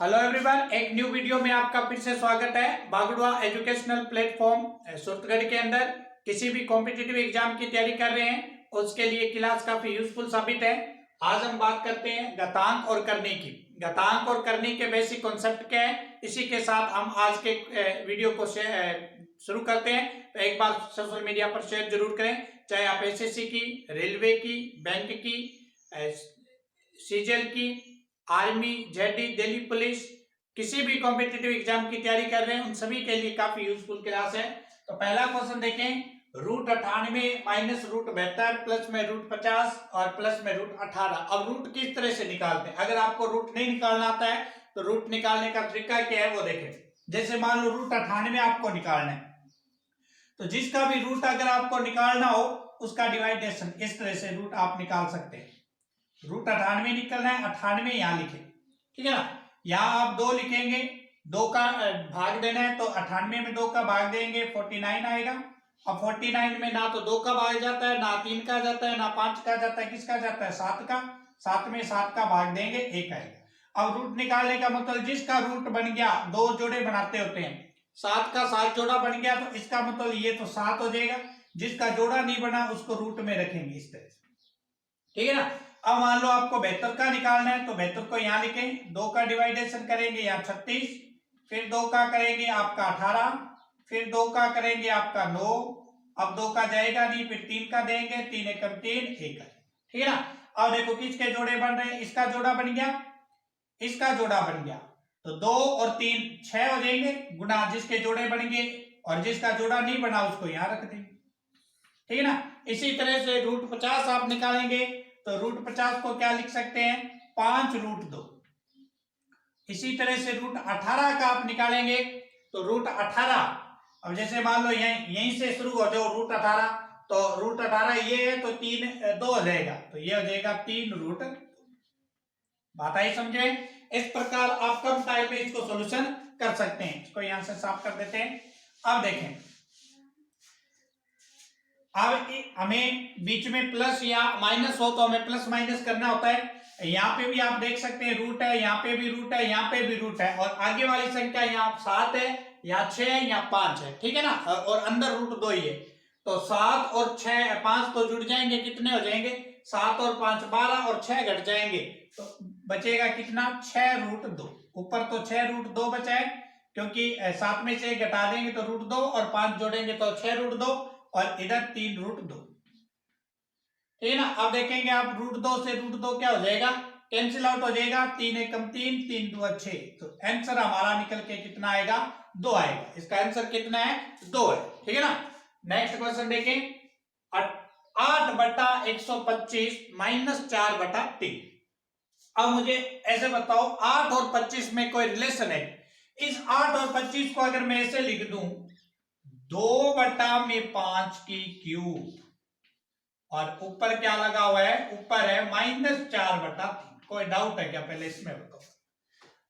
Hello everyone, एक new video में आपका फिर से स्वागत है। बागड़ुआ एजुकेशनल प्लेटफॉर्म सूरतगढ़ के अंदर किसी भी कॉम्पिटिटिव एग्जाम की तैयारी कर रहे हैं उसके लिए क्लास काफी यूजफुल साबित है। आज हम बात करते हैं घातांक और करनी की। घातांक और करनी के बेसिक कॉन्सेप्ट क्या है, इसी के साथ हम आज के वीडियो को शुरू करते हैं। तो एक बार सोशल मीडिया पर शेयर जरूर करें, चाहे आप एसएससी की, रेलवे की, बैंक की, सीजीएल की, आर्मी, जेडी, दिल्ली पुलिस, किसी भी कॉम्पिटिटिव एग्जाम की तैयारी कर रहे हैं उन सभी के लिए काफी यूजफुल क्लास है। तो पहला क्वेश्चन देखें, रूट 98 माइनस रूट 72 प्लस में रूट 50 और प्लस में रूट 18। अब रूट किस तरह से निकालते हैं? अगर आपको रूट नहीं निकालना आता है तो रूट निकालने का तरीका क्या है वो देखें। जैसे मान लो रूट 98 आपको निकालना है, तो जिसका भी रूट अगर आपको निकालना हो उसका डिवाइडेशन इस तरह से रूट आप निकाल सकते हैं। रूट 98 निकलना है, 98 यहां लिखे, ठीक है ना। यहां आप 2 लिखेंगे, 2 का भाग देना है तो 98 में 2 का भाग देंगे 49 आएगा। अब 49 में ना तो 2 का भाग जाता है, ना 3 का जाता है, ना 5 का जाता है, किसका जाता है? 7 का। 7 में 7 का भाग देंगे 1 आएगा। अब रूट निकालने का मतलब जिसका रूट बन गया, 2 जोड़े बनाते होते हैं, 7 का 7 जोड़ा बन गया तो इसका मतलब ये तो 7 हो जाएगा। जिसका जोड़ा नहीं बना उसको रूट में रखेंगे इस तरह से, ठीक है ना। अब मान लो आपको 72 का निकालना है तो 72 को यहां लिखें, 2 का डिवाइडेशन करेंगे यहाँ 36, फिर 2 का करेंगे आपका 18, फिर 2 का करेंगे आपका 9, अब 2 का जाएगा नहीं, फिर 3 का देंगे, 3 एकम 3, 1, ठीक है ना। अब देखो किसके जोड़े बन रहे हैं, इसका जोड़ा बन गया, इसका जोड़ा बन गया, तो 2 और 3 6 हो जाएंगे, गुना जिसके जोड़े बन गए और जिसका जोड़ा नहीं बना उसको यहां रख देंगे, ठीक है ना। इसी तरह से रूट 50 आप निकालेंगे तो रूट 50 को क्या लिख सकते हैं? 5 रूट 2। इसी तरह से रूट 18 का आप निकालेंगे तो रूट 18, अब जैसे मान लो यहीं से शुरू हो जाओ रूट 18, तो रूट 18 ये है तो 3 2 हो जाएगा, तो ये हो जाएगा 3 रूट। बात आई समझे? इस प्रकार आप कम टाइम में इसको सोल्यूशन कर सकते हैं। इसको यहां से साफ कर देते हैं। अब देखें, अब हमें बीच में प्लस या माइनस हो तो हमें प्लस माइनस करना होता है। यहाँ पे भी आप देख सकते हैं रूट है, यहाँ पे भी रूट है, यहाँ पे भी रूट है, और आगे वाली संख्या यहाँ 7 है, यहाँ 6 है, यहाँ 5 है, ठीक है ना, और अंदर रूट 2 ही है। तो 7 और 6 5 तो जुड़ जाएंगे, कितने हो जाएंगे? 7 और 5 12 और 6 घट जाएंगे, तो बचेगा कितना? 6 रूट 2। ऊपर तो 6 रूट 2 बचा है, क्योंकि 7 में से घटा देंगे तो रूट 2 और 5 जोड़ेंगे तो 6 रूट 2 और इधर 3 रूट 2, ठीक है ना। अब देखेंगे आप रूट 2 से रूट 2 क्या हो जाएगा? कैंसिल आउट हो जाएगा, 3 एकम 3, 3 2 6, तो आंसर हमारा निकल के कितना आएगा? 2 आएगा। इसका आंसर कितना है? 2 है, ठीक है ना। नेक्स्ट क्वेश्चन देखें, 8 बटा 125 माइनस 4 बटा 3। अब मुझे ऐसे बताओ 8 और 25 में कोई रिलेशन है? इस 8 और 25 को अगर मैं ऐसे लिख दूं 2 बटा में 5 की क्यूब, और ऊपर क्या लगा हुआ है? ऊपर है माइनस 4 बटा 3। कोई डाउट है क्या? पहले इसमें बताओ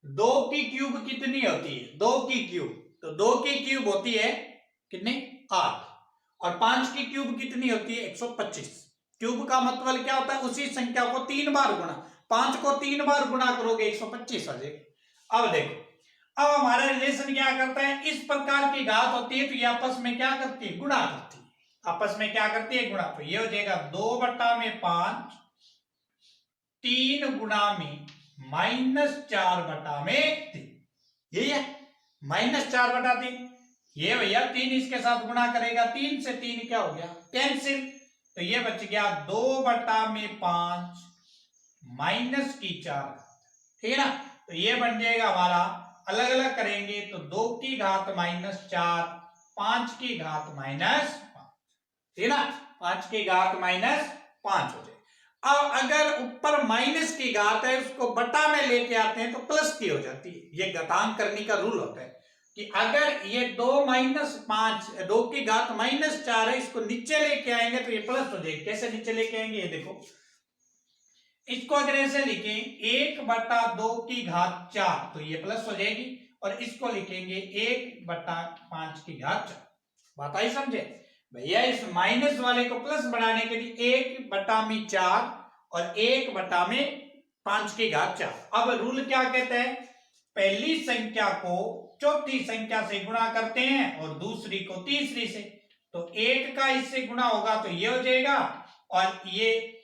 2 की क्यूब कितनी होती है? 2 की क्यूब, तो 2 की क्यूब होती है कितनी? 8, और 5 की क्यूब कितनी होती है? 125। क्यूब का मतलब क्या होता है? उसी संख्या को 3 बार गुणा, 5 को 3 बार गुणा करोगे 125 आ जाएगा। अब देखो, अब हमारा रिलेशन क्या करता है? इस प्रकार की घात होती है तो ये आपस में क्या करती है? गुणा करती है। आपस में क्या करती है? गुणा। तो ये हो जाएगा 2 बटा में 5, 3 गुणा में माइनस 4 बटा में 3, यही है माइनस 4 बटा 3। ये भैया 3 इसके साथ गुणा करेगा, 3 से 3 क्या हो गया? कैंसिल, तो ये बच गया 2 बटा में 5 माइनस की 4, ठीक है ना। तो ये बन जाएगा हमारा, अलग अलग करेंगे तो 2 की घात माइनस 4, 5 की घात माइनस 5, ठीक है ना, 5 की घात माइनस 5 हो जाए। अब अगर ऊपर माइनस की घात है उसको बटा में लेके आते हैं तो प्लस की हो जाती है। ये घातांक करने का रूल होता है कि अगर ये 2 माइनस 5, 2 की घात माइनस 4 है, इसको नीचे लेके आएंगे तो ये प्लस हो जाएगी। कैसे नीचे लेके आएंगे? ये देखो, इसको अगर ऐसे लिखें 1 बटा 2 की घात 4 तो ये प्लस हो जाएगी, और इसको लिखेंगे 1 बटा 5 की घात 4। बात आई समझे भैया? इस माइनस वाले को प्लस बनाने के लिए 1 बटा में 4 और 1 बटा में 5 की घात 4। अब रूल क्या कहता है? पहली संख्या को चौथी संख्या से गुणा करते हैं और दूसरी को तीसरी से, तो 8 का इससे गुणा होगा तो ये हो जाएगा और ये,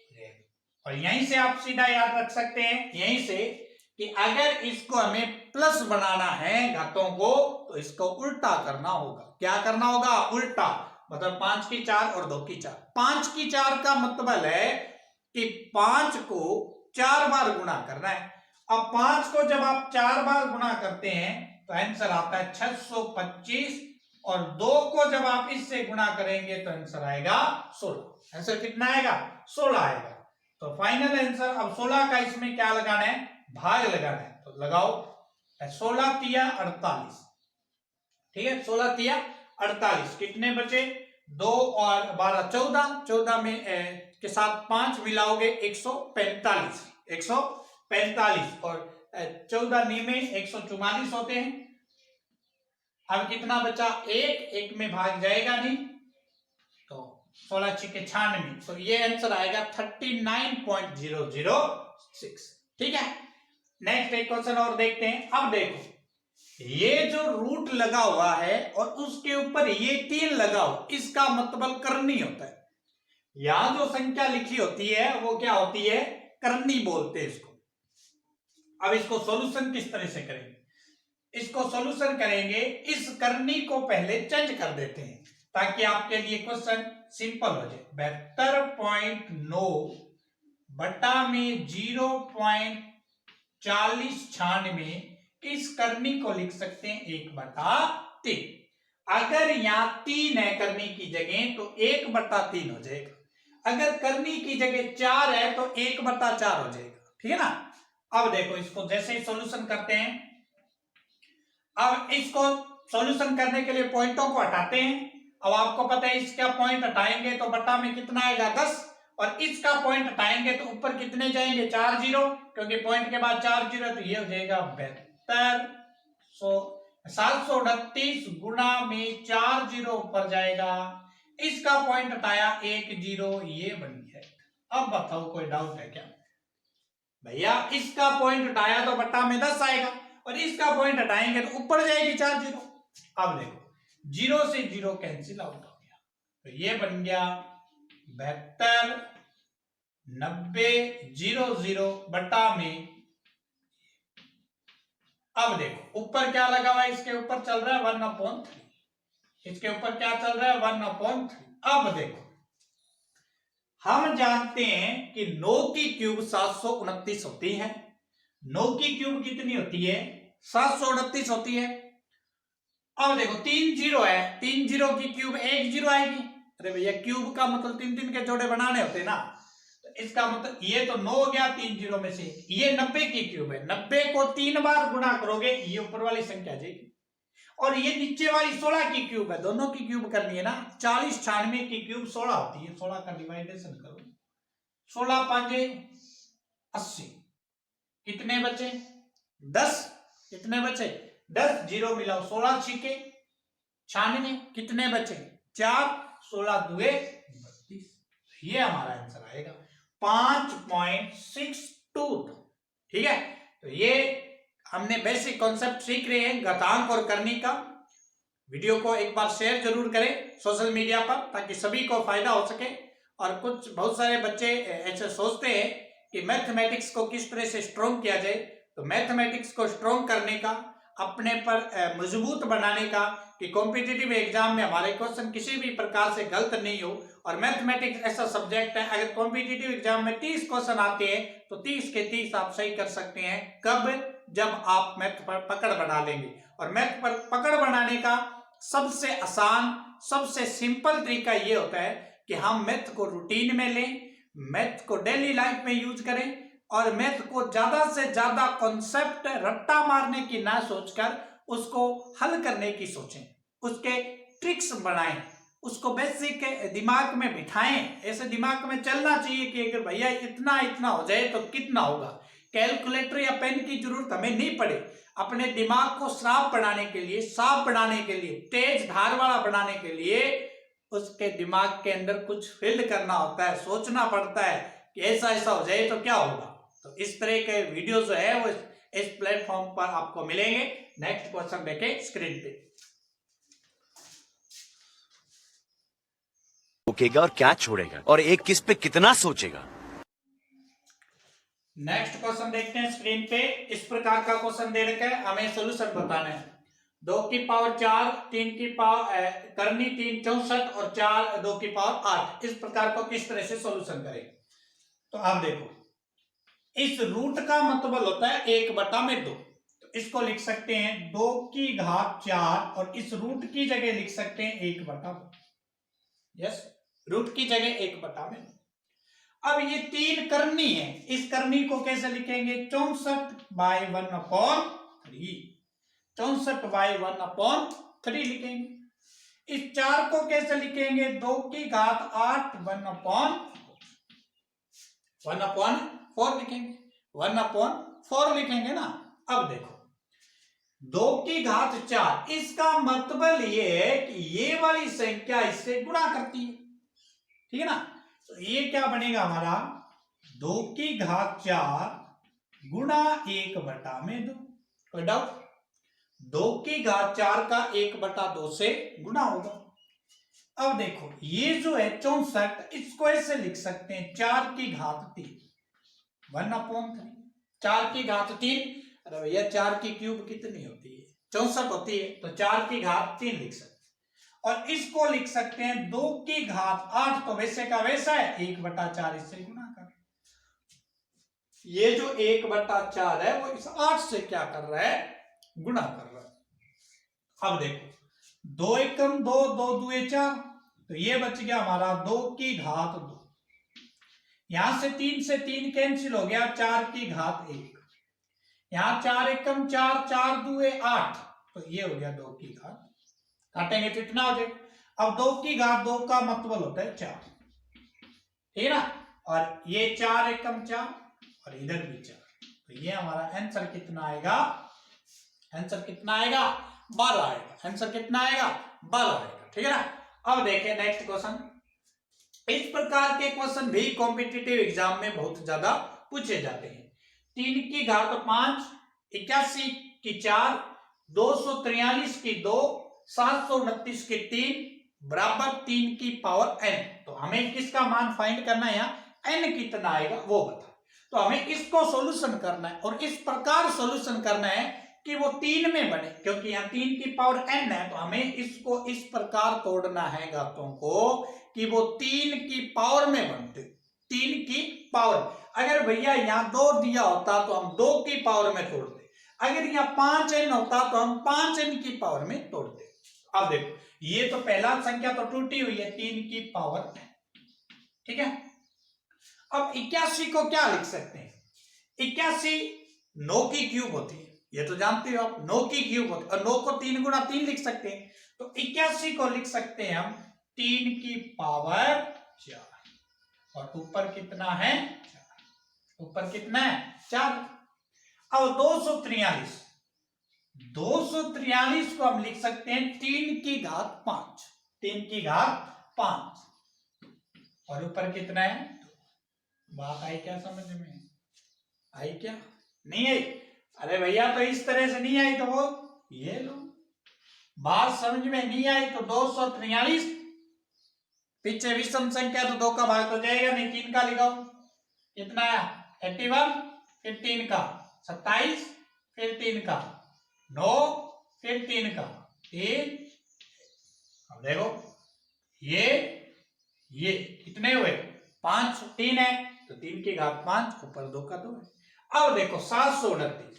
और यहीं से आप सीधा याद रख सकते हैं यहीं से कि अगर इसको हमें प्लस बनाना है घातों को तो इसको उल्टा करना होगा। क्या करना होगा? उल्टा। मतलब 5 की 4 और 2 की 4। 5 की 4 का मतलब है कि 5 को 4 बार गुणा करना है। अब 5 को जब आप 4 बार गुणा करते हैं तो आंसर आता है 625 और 2 को जब आप इससे गुणा करेंगे तो आंसर आएगा 16। आंसर कितना आएगा? 16 आएगा। तो फाइनल आंसर अब 16 का इसमें क्या लगाना है? भाग लगाना है। तो लगाओ 16 तिया 48। ठीक है, 16 तिया 48। कितने बचे? 2 और 12 14। 14 में के साथ 5 मिलाओगे 145। 145 और 14 नीमे 144 होते हैं। अब कितना बचा? 1 में भाग जाएगा नहीं, तो 16 छिके 96। तो ये आंसर आएगा 39.006। ठीक है, नेक्स्ट एक क्वेश्चन और देखते हैं। अब देखो, ये जो रूट लगा हुआ है और उसके ऊपर ये 3 लगा हुआ, इसका मतलब करनी होता है। यहां जो संख्या लिखी होती है वो क्या होती है? करनी बोलते हैं इसको। अब इसको सॉल्यूशन किस तरह से करेंगे? इसको सॉल्यूशन करेंगे, इस करनी को पहले चेंज कर देते हैं ताकि आपके लिए क्वेश्चन सिंपल हो जाए। 72.9 बटा में 0.4096, इस करनी को लिख सकते हैं 1/3। अगर यहां 3 है करनी की जगह तो 1/3 हो जाएगा। अगर करनी की जगह 4 है तो 1/4 हो जाएगा। ठीक है ना। अब देखो, इसको जैसे ही सॉल्यूशन करते हैं, अब इसको सॉल्यूशन करने के लिए पॉइंटों को हटाते हैं। अब आपको पता है इसका पॉइंट हटाएंगे तो बटा में कितना आएगा? 10, और इसका पॉइंट हटाएंगे तो ऊपर कितने जाएंगे? 4 जीरो, क्योंकि पॉइंट के बाद 4 जीरो, तो ये हो जाएगा 738 गुणा में 4 जीरो ऊपर जाएगा। इसका पॉइंट हटाया 1 जीरो, ये बन गया। अब बताओ कोई डाउट है क्या? भैया इसका पॉइंट हटाया तो बट्टा में 10 आएगा और इसका पॉइंट हटाएंगे तो ऊपर जाएगी 4 जीरो। अब देखो, 0 से 0 कैंसिल आउट हो गया, तो ये बन गया 72 90 00 बट्टा में। अब देखो ऊपर क्या लगा हुआ है? इसके ऊपर चल रहा है 1/3। इसके ऊपर क्या चल रहा है? 1/3। अब देखो, हम जानते हैं कि 9 की क्यूब 729 होती है। 9 की क्यूब कितनी होती है? 729 होती है। अब देखो 3 जीरो है, 3 जीरो की क्यूब 1 जीरो आएगी। अरे भैया क्यूब का मतलब 3 के जोड़े बनाने होते ना, तो इसका मतलब ये तो 9 हो गया 3 जीरो में से। ये 90 की क्यूब है, 90 को 3 बार गुणा करोगे ये ऊपर वाली संख्या आ जाएगी, और ये नीचे वाली 16 की क्यूब है, दोनों की क्यूब करनी है ना। 40 96 की क्यूब 16 होती है। 16 का डिवाइडेशन करो, 16 5 80, कितने बचे? 10। कितने बचे? 10 जीरो मिलाओ, 16 छिके 96, कितने बचे? 4, 16 दुए 32। ये हमारा आंसर आएगा 5.62। ठीक है, तो ये हमने बेसिक कॉन्सेप्ट सीख रहे हैं घातांक और करनी का। वीडियो को एक बार शेयर जरूर करें सोशल मीडिया पर ताकि सभी को फायदा हो सके। और बहुत सारे बच्चे ऐसे सोचते हैं कि मैथमेटिक्स को किस तरह से स्ट्रॉन्ग किया जाए, तो मैथमेटिक्स को स्ट्रॉन्ग करने का, अपने पर मजबूत बनाने का, कि कॉम्पिटिटिव एग्जाम में हमारे क्वेश्चन किसी भी प्रकार से गलत नहीं हो। और मैथमेटिक्स ऐसा सब्जेक्ट है, अगर कॉम्पिटिटिव एग्जाम में 30 क्वेश्चन आते हैं तो 30 के 30 आप सही कर सकते हैं। कब? जब आप मैथ पर पकड़ बना लेंगे। और मैथ पर पकड़ बनाने का सबसे आसान, सबसे सिंपल तरीका ये होता है कि हम मैथ को रूटीन में लें, मैथ को डेली लाइफ में यूज करें, और मैथ को ज्यादा से ज्यादा कॉन्सेप्ट रट्टा मारने की ना सोचकर उसको हल करने की सोचें, उसके ट्रिक्स बनाएं, उसको बेसिक दिमाग में बिठाएं। ऐसे दिमाग में चलना चाहिए कि अगर भैया इतना इतना हो जाए तो कितना होगा। कैलकुलेटर या पेन की जरूरत हमें नहीं पड़े। अपने दिमाग को साफ बनाने के लिए, साफ बनाने के लिए, तेज धार वाला बनाने के लिए उसके दिमाग के अंदर कुछ फील्ड करना होता है, सोचना पड़ता है कि ऐसा ऐसा हो जाए तो क्या होगा। तो इस तरह के वीडियो जो है वो इस प्लेटफॉर्म पर आपको मिलेंगे। नेक्स्ट क्वेश्चन देखें स्क्रीन पे। रोकेगा और क्या छोड़ेगा, और एक किस पे कितना सोचेगा। नेक्स्ट क्वेश्चन देखते हैं स्क्रीन पे। इस प्रकार का क्वेश्चन दे रखा है, हमें सॉल्यूशन बताना है। 2 की पावर 4, 3 की पावर करनी 3 64 और 4 2 की पावर 8। इस प्रकार को किस तरह से सॉल्यूशन करें? तो आप देखो, इस रूट का मतलब होता है 1/2। तो इसको लिख सकते हैं 2 की घात 4 और इस रूट की जगह लिख सकते हैं 1/2। यस, रूट की जगह 1/2। अब ये 3 करनी है, इस करनी को कैसे लिखेंगे? 64/1/3। 64/1/3 लिखेंगे। इस 4 को कैसे लिखेंगे? 2 की घात 8 1/4 लिखेंगे। 1/4 लिखेंगे ना। अब देखो 2 की घात 4, इसका मतलब ये है कि ये वाली संख्या इससे गुणा करती है, ठीक है ना। तो ये क्या बनेगा हमारा? 2 की घात 4 गुणा 1/2। कोई डाउट? 2 की घात 4 का 1/2 से गुणा होगा। अब देखो ये जो है 64, इसको ऐसे लिख सकते हैं 4 की घात 3 1/3। 4 की घात 3, अरे भैया 4 की क्यूब कितनी होती है? 64 होती है, तो 4 की घात 3 लिख सकते हैं। और इसको लिख सकते हैं 2 की घात 8, तो वैसे का वैसा है 1/4 इससे गुणा कर। ये जो 1/4 है वो इस 8 से क्या कर रहा है? गुणा कर रहा है। अब देखो 2 एकम 2, 2 दुए 4, तो ये बच गया हमारा 2 की घात 2। यहां से 3 से 3 कैंसिल हो गया, 4 की घात 1। यहां 4 एकम 4, 4 दुए 8, तो ये हो गया 2 की घात। काटेंगे तो इतना हो जाएगा। अब 2 की घात 2 का मतलब होता है 4, ठीक है ना। और ये 4 एकम 4 और इधर भी 4, तो ये हमारा आंसर कितना आएगा? आंसर कितना आएगा? 12 आएगा। आंसर कितना आएगा? 12 आएगा, ठीक है ना। अब देखें नेक्स्ट क्वेश्चन। इस प्रकार के क्वेश्चन भी कॉम्पिटिटिव एग्जाम में बहुत ज्यादा पूछे जाते हैं। 3 की घात 5, 81 की 4, 243 की 2, 729 की 3 बराबर 3 की पावर n। तो हमें किसका मान फाइंड करना है? यहाँ n कितना आएगा वो बता। तो हमें इसको सॉल्यूशन करना है, और इस प्रकार सॉल्यूशन करना है कि वो 3 में बने, क्योंकि यहाँ 3 की पावर n है। तो हमें इसको इस प्रकार तोड़ना है घातों को कि वो 3 की पावर में बनते। 3 की पावर, अगर भैया यहाँ 2 दिया होता तो हम 2 की पावर में तोड़ते। अगर यहाँ 5n होता तो हम 5n की पावर में तोड़ते। अब देखो ये तो पहला संख्या तो टूटी हुई है 3 की पावर, ठीक है। अब 81 को क्या लिख सकते हैं? 81 9 की क्यूब होती है, ये तो जानते हो आप, 9 की क्यूब होती है, और 9 को 3 गुणा 3 लिख सकते हैं। तो 81 को लिख सकते हैं हम 3 की पावर 4, और ऊपर कितना है? 4। ऊपर कितना है? 4। अब 243, 243 को हम लिख सकते हैं 3 की घात 5, 3 की घात 5, और ऊपर कितना है? बात आई क्या समझ में? आई क्या? नहीं आई? अरे भैया तो इस तरह से नहीं आई तो वो ये लो, बात समझ में नहीं आई तो 243 पीछे विषम संख्या तो 2 का भाग तो जाएगा नहीं, 3 का लिखाओ। कितना है? 81, फिर 3 का 27, फिर 3 का 9, फिर 3 का 3। अब देखो ये कितने हुए? 5, 3 है तो 3 की घात 5, ऊपर 2 का 2 है। अब देखो 729,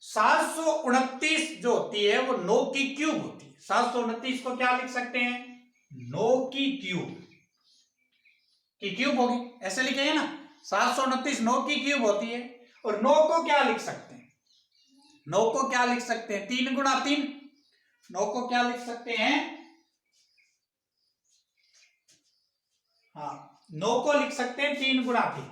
729 जो होती है वो 9 की क्यूब होती है। 729 को क्या लिख सकते हैं? 9 की क्यूब होगी, ऐसे लिखेंगे ना। 729 9 की क्यूब होती है, और 9 को क्या लिख सकते हैं? 9 को क्या लिख सकते हैं? 3 गुणा 3। 9 को क्या लिख सकते हैं? हाँ, 9 को लिख सकते हैं 3 गुणा 3।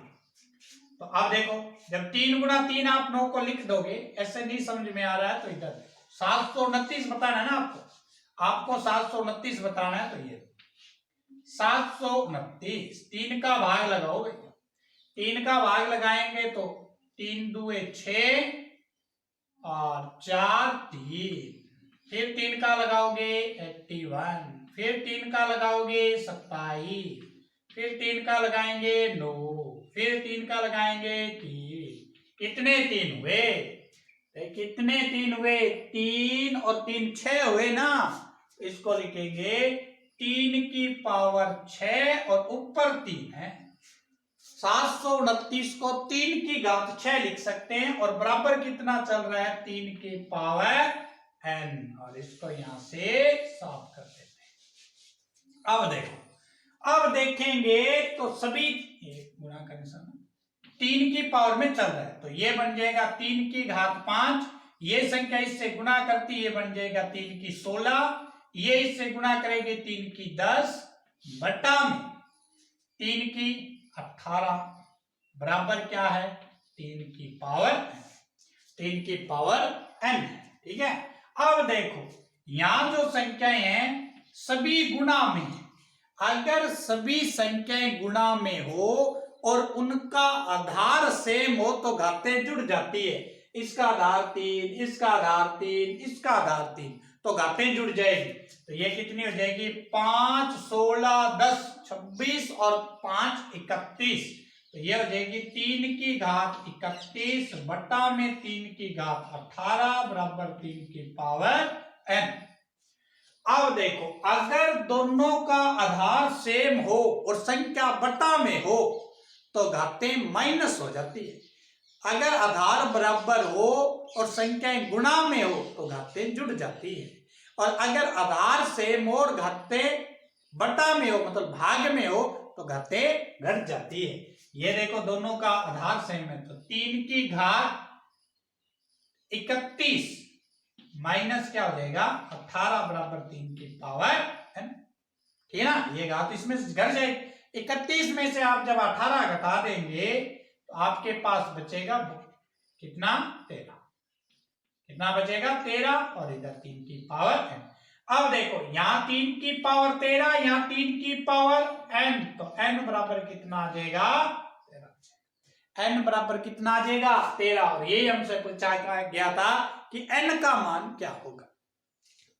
तो आप देखो जब 3 गुणा 3 आप 9 को लिख दोगे, ऐसे नहीं समझ में आ रहा है तो इधर देखो 729 बताना है ना आपको 729 बताना है। तो ये 729, 3 का भाग लगाओ भैया, 3 का भाग लगाएंगे तो 3 दुए 6, और 4 3, फिर 3 का लगाओगे 81, फिर 3 का लगाओगे 27, फिर 3 का लगाएंगे 9, फिर 3 का लगाएंगे 3। कितने 3 हुए? कितने 3 हुए? 3 और 3 6 हुए ना। इसको लिखेंगे 3 की पावर 6 और ऊपर 3 है। 729 को 3 की घात 6 लिख सकते हैं और बराबर कितना चल रहा है? 3 की पावर n। और इसको यहां से साफ कर देते हैं। अब देखो, अब देखेंगे तो सभी गुणा करने से 3 की पावर में चल रहा है तो ये बन जाएगा 3 की घात 5, ये संख्या इससे गुणा करती ये बन जाएगा 3 की 16, ये इससे गुणा करेगी 3 की 10 बटा में 3 की 18 बराबर क्या है? 3 की पावर n। 3 की पावर n है, ठीक है। अब देखो यहां जो संख्याएं हैं सभी गुणा में है। अगर सभी संख्याएं गुणा में हो और उनका आधार सेम हो तो घातें जुड़ जाती है। इसका आधार 3, इसका आधार 3, इसका आधार 3, तो घातें जुड़ जाएगी। तो ये कितनी हो जाएगी? 5 16 10 26 और 5 31। तो ये हो जाएगी 3 की घात 31 बटा में 3 की घात 18 बराबर 3 की पावर n। अब देखो अगर दोनों का आधार सेम हो और संख्या बटा में हो तो घातें माइनस हो जाती है। अगर आधार बराबर हो और संख्याएं गुणा में हो तो घातें जुड़ जाती है। और अगर आधार सेम हो और घातें बटा में हो मतलब भाग में हो तो घातें घट जाती है। ये देखो दोनों का आधार सेम है तो 3 की घात 31 माइनस क्या हो जाएगा? 18 बराबर 3 की पावर n। ठीक है ना, ये घात इसमें से घट जाएगी। 31 में से आप जब 18 घटा देंगे तो आपके पास बचेगा कितना? 13। कितना बचेगा? 13 और इधर 3 की पावर n। अब देखो यहां 3 की पावर 13, यहां 3 की पावर n, तो n बराबर कितना आ जाएगा? 13। n बराबर कितना आ जाएगा? 13। और यही हमसे पूछा गया था कि n का मान क्या होगा।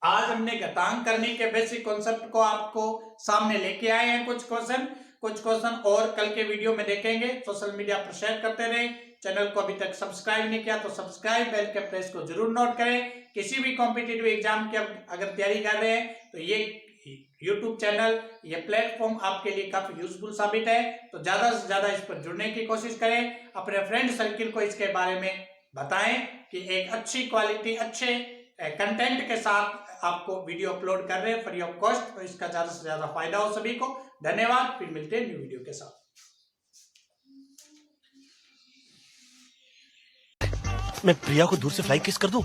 आज हमने घातांक करने के बेसिक कॉन्सेप्ट को आपको सामने लेके आए हैं। कुछ क्वेश्चन और कल के वीडियो में देखेंगे। सोशल मीडिया पर शेयर करते रहे। चैनल को अभी तक सब्सक्राइब नहीं किया तो सब्सक्राइब, बेल के प्रेस को जरूर नोट करें। किसी भी कॉम्पिटिटिव एग्जाम की अगर तैयारी कर रहे हैं तो ये YouTube चैनल, ये प्लेटफॉर्म आपके लिए काफी यूजफुल साबित है। तो ज्यादा से ज्यादा इस पर जुड़ने की कोशिश करें। अपने फ्रेंड सर्किल को इसके बारे में बताएं कि एक अच्छी क्वालिटी, अच्छे कंटेंट के साथ आपको वीडियो अपलोड कर रहे हैं फ्री ऑफ कॉस्ट। तो इसका ज्यादा से ज्यादा फायदा हो सभी को। धन्यवाद, फिर मिलते हैं न्यू वीडियो के साथ। मैं प्रिया को दूर से फ्लाइंग किस कर दूं?